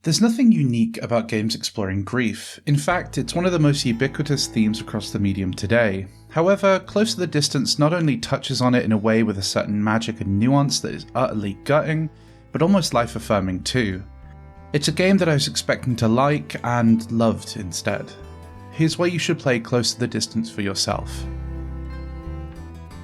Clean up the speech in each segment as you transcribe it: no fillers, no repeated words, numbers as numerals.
There's nothing unique about games exploring grief. In fact, it's one of the most ubiquitous themes across the medium today. However, Close to the Distance not only touches on it in a way with a certain magic and nuance that is utterly gutting, but almost life-affirming too. It's a game that I was expecting to like and loved instead. Here's why you should play Close to the Distance for yourself.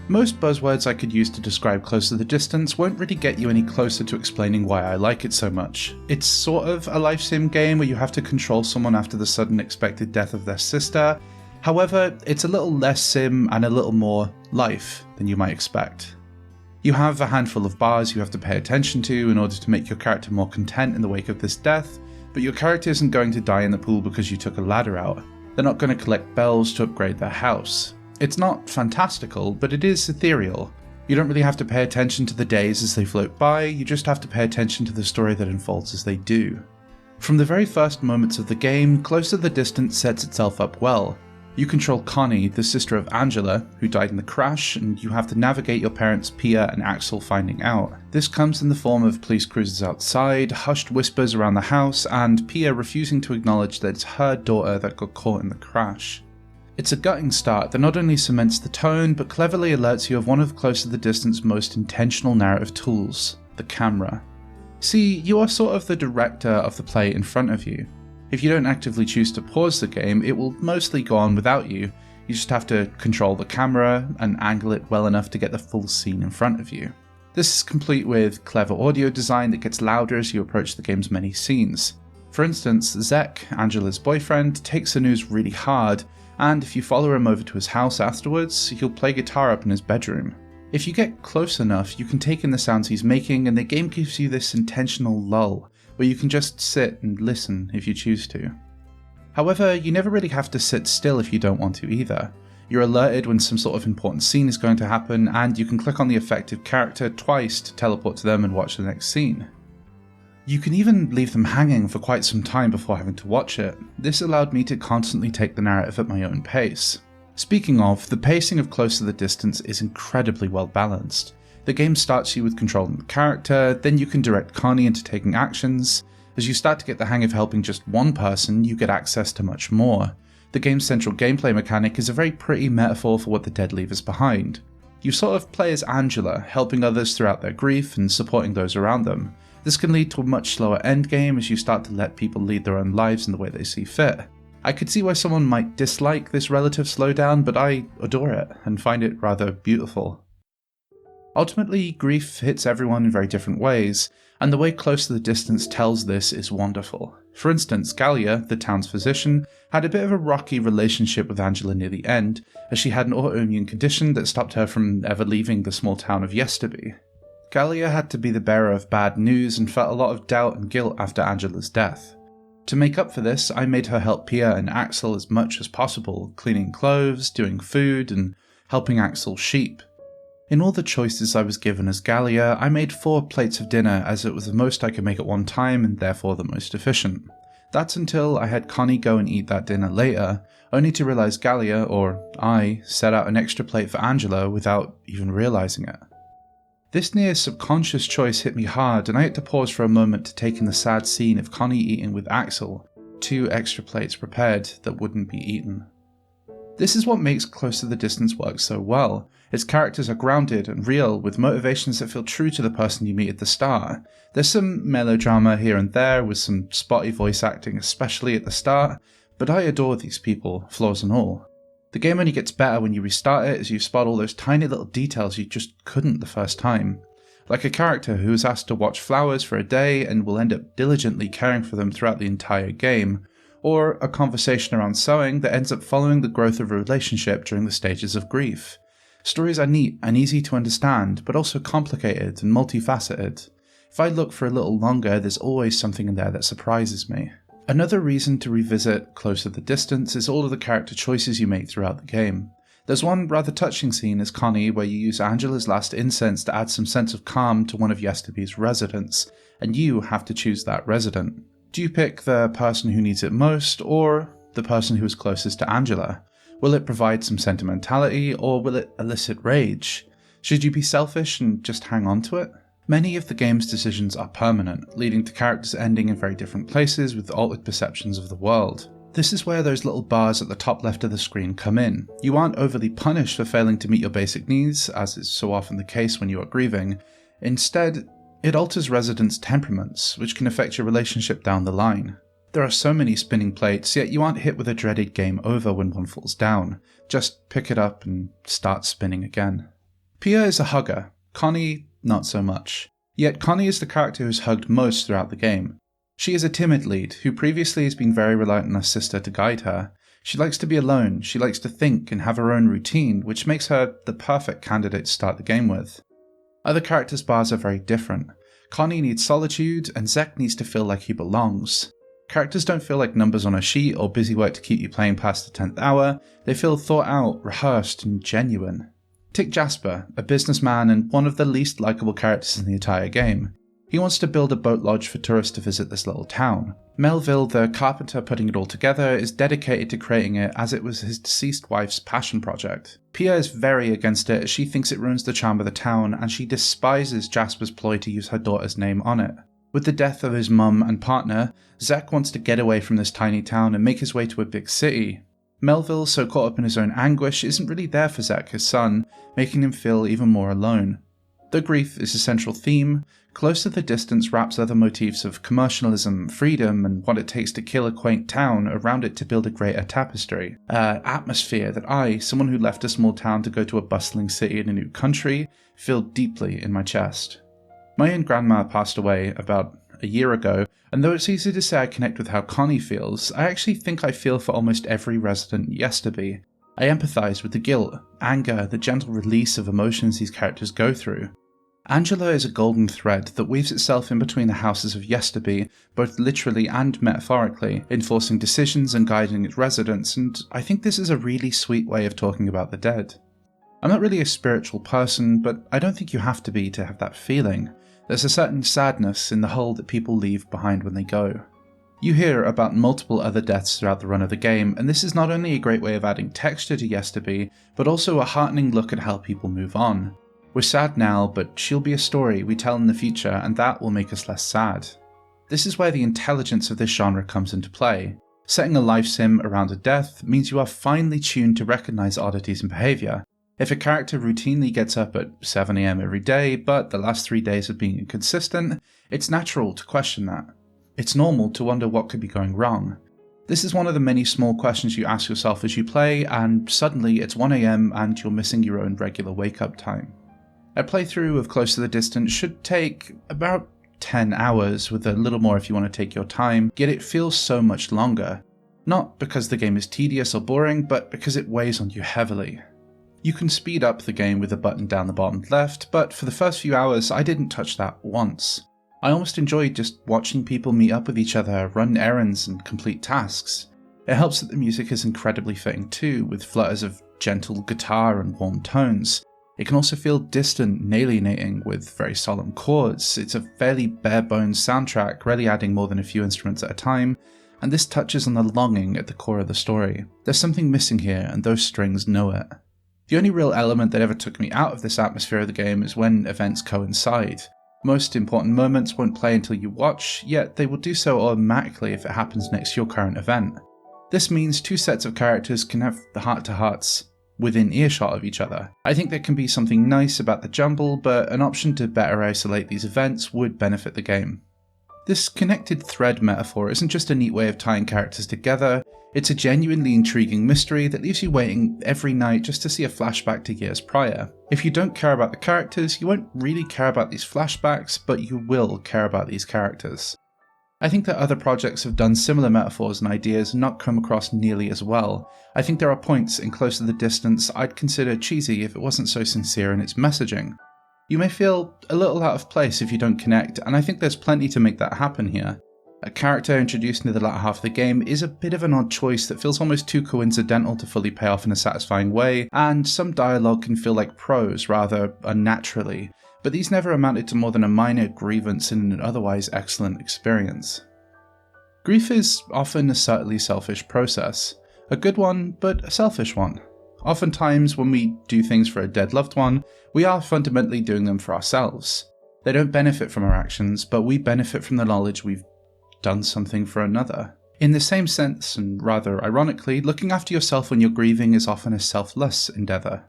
Most buzzwords I could use to describe Close to the Distance won't really get you any closer to explaining why I like it so much. It's sort of a life sim game where you have to control someone after the sudden expected death of their sister. However, it's a little less sim and a little more life than you might expect. You have a handful of bars you have to pay attention to in order to make your character more content in the wake of this death, but your character isn't going to die in the pool because you took a ladder out. They're not going to collect bells to upgrade their house. It's not fantastical, but it is ethereal. You don't really have to pay attention to the days as they float by, you just have to pay attention to the story that unfolds as they do. From the very first moments of the game, Close to the Distance sets itself up well. You control Connie, the sister of Angela, who died in the crash, and you have to navigate your parents Pia and Axel finding out. This comes in the form of police cruisers outside, hushed whispers around the house, and Pia refusing to acknowledge that it's her daughter that got caught in the crash. It's a gutting start that not only cements the tone, but cleverly alerts you of one of Close to the Distance's most intentional narrative tools, the camera. See, you are sort of the director of the play in front of you. If you don't actively choose to pause the game, it will mostly go on without you. You just have to control the camera and angle it well enough to get the full scene in front of you. This is complete with clever audio design that gets louder as you approach the game's many scenes. For instance, Zek, Angela's boyfriend, takes the news really hard, and if you follow him over to his house afterwards, he'll play guitar up in his bedroom. If you get close enough, you can take in the sounds he's making, and the game gives you this intentional lull, where you can just sit and listen if you choose to. However, you never really have to sit still if you don't want to either. You're alerted when some sort of important scene is going to happen, and you can click on the affected character twice to teleport to them and watch the next scene. You can even leave them hanging for quite some time before having to watch it. This allowed me to constantly take the narrative at my own pace. Speaking of, the pacing of Close to the Distance is incredibly well balanced. The game starts you with controlling the character, then you can direct Connie into taking actions. As you start to get the hang of helping just one person, you get access to much more. The game's central gameplay mechanic is a very pretty metaphor for what the dead leave us behind. You sort of play as Angela, helping others throughout their grief and supporting those around them. This can lead to a much slower endgame as you start to let people lead their own lives in the way they see fit. I could see why someone might dislike this relative slowdown, but I adore it and find it rather beautiful. Ultimately, grief hits everyone in very different ways, and the way Close to the Distance tells this is wonderful. For instance, Galia, the town's physician, had a bit of a rocky relationship with Angela near the end, as she had an autoimmune condition that stopped her from ever leaving the small town of Yesterby. Galia had to be the bearer of bad news and felt a lot of doubt and guilt after Angela's death. To make up for this, I made her help Pia and Axel as much as possible, cleaning clothes, doing food, and helping Axel sheep. In all the choices I was given as Galia, I made 4 plates of dinner as it was the most I could make at one time and therefore the most efficient. That's until I had Connie go and eat that dinner later, only to realise Galia, or I, set out an extra plate for Angela without even realising it. This near subconscious choice hit me hard, and I had to pause for a moment to take in the sad scene of Connie eating with Axel, 2 extra plates prepared that wouldn't be eaten. This is what makes Close to the Distance work so well. Its characters are grounded and real, with motivations that feel true to the person you meet at the start. There's some melodrama here and there, with some spotty voice acting, especially at the start, but I adore these people, flaws and all. The game only gets better when you restart it as you spot all those tiny little details you just couldn't the first time. Like a character who is asked to watch flowers for a day and will end up diligently caring for them throughout the entire game, or a conversation around sewing that ends up following the growth of a relationship during the stages of grief. Stories are neat and easy to understand, but also complicated and multifaceted. If I look for a little longer, there's always something in there that surprises me. Another reason to revisit Close to the Distance is all of the character choices you make throughout the game. There's one rather touching scene as Connie where you use Angela's last incense to add some sense of calm to one of Yesterby's residents, and you have to choose that resident. Do you pick the person who needs it most, or the person who is closest to Angela? Will it provide some sentimentality, or will it elicit rage? Should you be selfish and just hang on to it? Many of the game's decisions are permanent, leading to characters ending in very different places with altered perceptions of the world. This is where those little bars at the top left of the screen come in. You aren't overly punished for failing to meet your basic needs, as is so often the case when you are grieving. Instead, it alters residents' temperaments, which can affect your relationship down the line. There are so many spinning plates, yet you aren't hit with a dreaded game over when one falls down. Just pick it up and start spinning again. Pia is a hugger. Connie, not so much. Yet Connie is the character who's hugged most throughout the game. She is a timid lead, who previously has been very reliant on her sister to guide her. She likes to be alone, she likes to think and have her own routine, which makes her the perfect candidate to start the game with. Other characters' bars are very different. Connie needs solitude, and Zek needs to feel like he belongs. Characters don't feel like numbers on a sheet or busy work to keep you playing past the 10th hour, they feel thought out, rehearsed, and genuine. Take Jasper, a businessman and one of the least likeable characters in the entire game. He wants to build a boat lodge for tourists to visit this little town. Melville, the carpenter putting it all together, is dedicated to creating it as it was his deceased wife's passion project. Pia is very against it as she thinks it ruins the charm of the town, and she despises Jasper's ploy to use her daughter's name on it. With the death of his mum and partner, Zek wants to get away from this tiny town and make his way to a big city. Melville, so caught up in his own anguish, isn't really there for Zek, his son, making him feel even more alone. Though grief is a central theme, Close to the Distance wraps other motifs of commercialism, freedom, and what it takes to kill a quaint town around it to build a greater tapestry. Atmosphere that I, someone who left a small town to go to a bustling city in a new country, feel deeply in my chest. My own grandma passed away about a year ago, and though it's easy to say I connect with how Connie feels, I actually think I feel for almost every resident Yesterby. I empathise with the guilt, anger, the gentle release of emotions these characters go through. Angela is a golden thread that weaves itself in between the houses of Yesterby, both literally and metaphorically, enforcing decisions and guiding its residents, and I think this is a really sweet way of talking about the dead. I'm not really a spiritual person, but I don't think you have to be to have that feeling. There's a certain sadness in the hole that people leave behind when they go. You hear about multiple other deaths throughout the run of the game, and this is not only a great way of adding texture to Yesterby, but also a heartening look at how people move on. We're sad now, but she'll be a story we tell in the future, and that will make us less sad. This is where the intelligence of this genre comes into play. Setting a life sim around a death means you are finely tuned to recognise oddities in behaviour. If a character routinely gets up at 7 AM every day, but the last 3 days have been inconsistent, it's natural to question that. It's normal to wonder what could be going wrong. This is one of the many small questions you ask yourself as you play, and suddenly it's 1 AM and you're missing your own regular wake-up time. A playthrough of Close to the Distance should take about 10 hours, with a little more if you want to take your time, yet it feels so much longer. Not because the game is tedious or boring, but because it weighs on you heavily. You can speed up the game with a button down the bottom left, but for the first few hours I didn't touch that once. I almost enjoyed just watching people meet up with each other, run errands and complete tasks. It helps that the music is incredibly fitting too, with flutters of gentle guitar and warm tones. It can also feel distant and alienating with very solemn chords. It's a fairly bare-bones soundtrack, rarely adding more than a few instruments at a time, and this touches on the longing at the core of the story. There's something missing here, and those strings know it. The only real element that ever took me out of this atmosphere of the game is when events coincide. Most important moments won't play until you watch, yet they will do so automatically if it happens next to your current event. This means two sets of characters can have the heart-to-hearts within earshot of each other. I think there can be something nice about the jumble, but an option to better isolate these events would benefit the game. This connected thread metaphor isn't just a neat way of tying characters together, it's a genuinely intriguing mystery that leaves you waiting every night just to see a flashback to years prior. If you don't care about the characters, you won't really care about these flashbacks, but you will care about these characters. I think that other projects have done similar metaphors and ideas and not come across nearly as well. I think there are points in Close to the Distance I'd consider cheesy if it wasn't so sincere in its messaging. You may feel a little out of place if you don't connect, and I think there's plenty to make that happen here. A character introduced near the latter half of the game is a bit of an odd choice that feels almost too coincidental to fully pay off in a satisfying way, and some dialogue can feel like prose rather unnaturally, but these never amounted to more than a minor grievance in an otherwise excellent experience. Grief is often a subtly selfish process. A good one, but a selfish one. Oftentimes when we do things for a dead loved one, we are fundamentally doing them for ourselves. They don't benefit from our actions, but we benefit from the knowledge we've done something for another. In the same sense, and rather ironically, looking after yourself when you're grieving is often a selfless endeavour.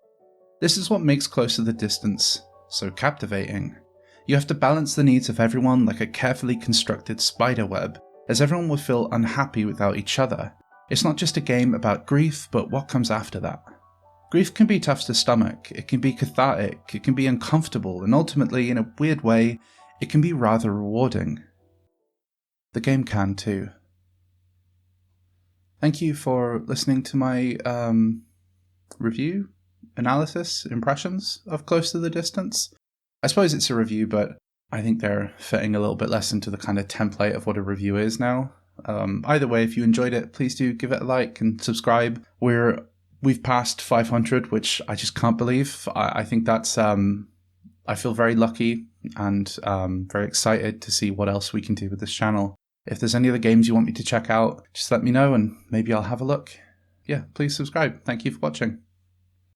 This is what makes Close to the Distance so captivating. You have to balance the needs of everyone like a carefully constructed spider web, as everyone will feel unhappy without each other. It's not just a game about grief, but what comes after that. Grief can be tough to stomach, it can be cathartic, it can be uncomfortable, and ultimately, in a weird way, it can be rather rewarding. The game can too. Thank you for listening to my review, analysis, impressions of Close to the Distance. I suppose it's a review, but I think they're fitting a little bit less into the kind of template of what a review is now. Either way, if you enjoyed it, please do give it a like and subscribe. We've passed 500, which I just can't believe. I think that's, I feel very lucky and very excited to see what else we can do with this channel. If there's any other games you want me to check out, just let me know and maybe I'll have a look. Yeah, please subscribe. Thank you for watching.